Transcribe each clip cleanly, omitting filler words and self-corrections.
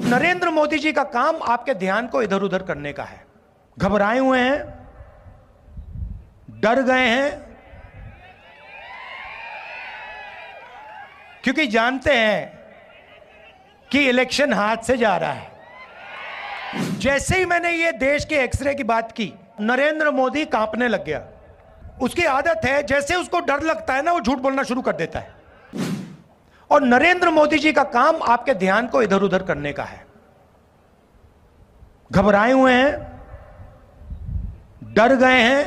नरेंद्र मोदी जी का काम आपके ध्यान को इधर उधर करने का है। घबराए हुए हैं, डर गए हैं, क्योंकि जानते हैं कि इलेक्शन हाथ से जा रहा है। जैसे ही मैंने ये देश के एक्सरे की बात की, नरेंद्र मोदी कांपने लग गया। उसकी आदत है, जैसे उसको डर लगता है ना, वो झूठ बोलना शुरू कर देता है। और नरेंद्र मोदी जी का काम आपके ध्यान को इधर उधर करने का है। घबराए हुए हैं, डर गए हैं,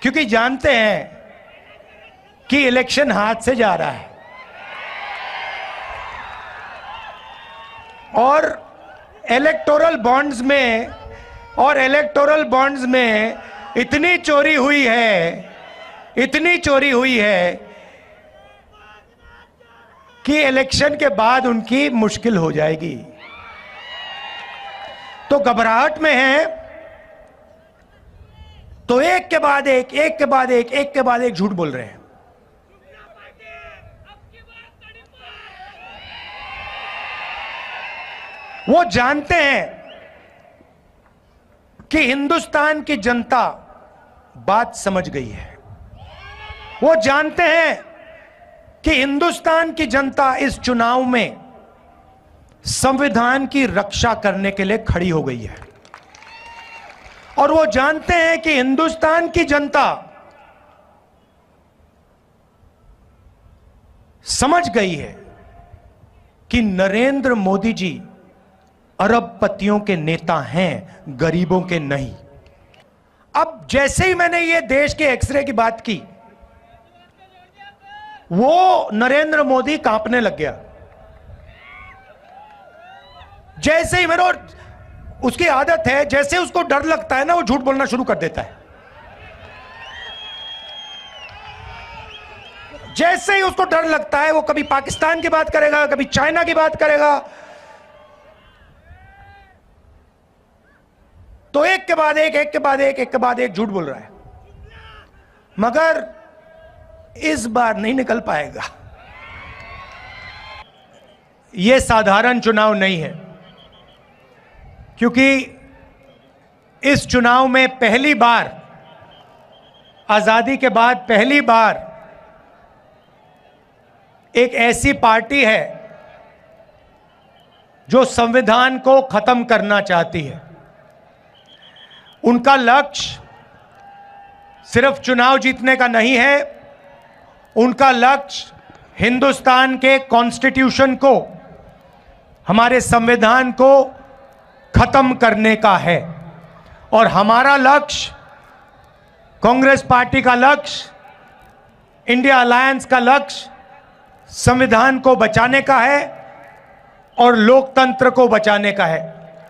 क्योंकि जानते हैं कि इलेक्शन हाथ से जा रहा है। और इलेक्टोरल बॉन्ड्स में इतनी चोरी हुई है कि इलेक्शन के बाद उनकी मुश्किल हो जाएगी। तो घबराहट में है, तो एक के बाद एक झूठ बोल रहे हैं। वो जानते हैं कि हिंदुस्तान की जनता बात समझ गई है। वो जानते हैं कि हिंदुस्तान की जनता इस चुनाव में संविधान की रक्षा करने के लिए खड़ी हो गई है। और वो जानते हैं कि हिंदुस्तान की जनता समझ गई है कि नरेंद्र मोदी जी अरबपतियों के नेता हैं, गरीबों के नहीं। अब जैसे ही मैंने ये देश के एक्सरे की बात की, वो नरेंद्र मोदी कांपने लग गया। जैसे ही उसकी आदत है, जैसे उसको डर लगता है ना, वो झूठ बोलना शुरू कर देता है। जैसे ही उसको डर लगता है, वो कभी पाकिस्तान की बात करेगा, कभी चाइना की बात करेगा। तो एक के बाद एक झूठ बोल रहा है। मगर इस बार नहीं निकल पाएगा। यह साधारण चुनाव नहीं है, क्योंकि इस चुनाव में पहली बार, आजादी के बाद पहली बार एक ऐसी पार्टी है जो संविधान को खत्म करना चाहती है। उनका लक्ष्य सिर्फ चुनाव जीतने का नहीं है, उनका लक्ष्य हिंदुस्तान के कॉन्स्टिट्यूशन को, हमारे संविधान को खत्म करने का है। और हमारा लक्ष्य, कांग्रेस पार्टी का लक्ष्य, इंडिया अलायंस का लक्ष्य संविधान को बचाने का है और लोकतंत्र को बचाने का है।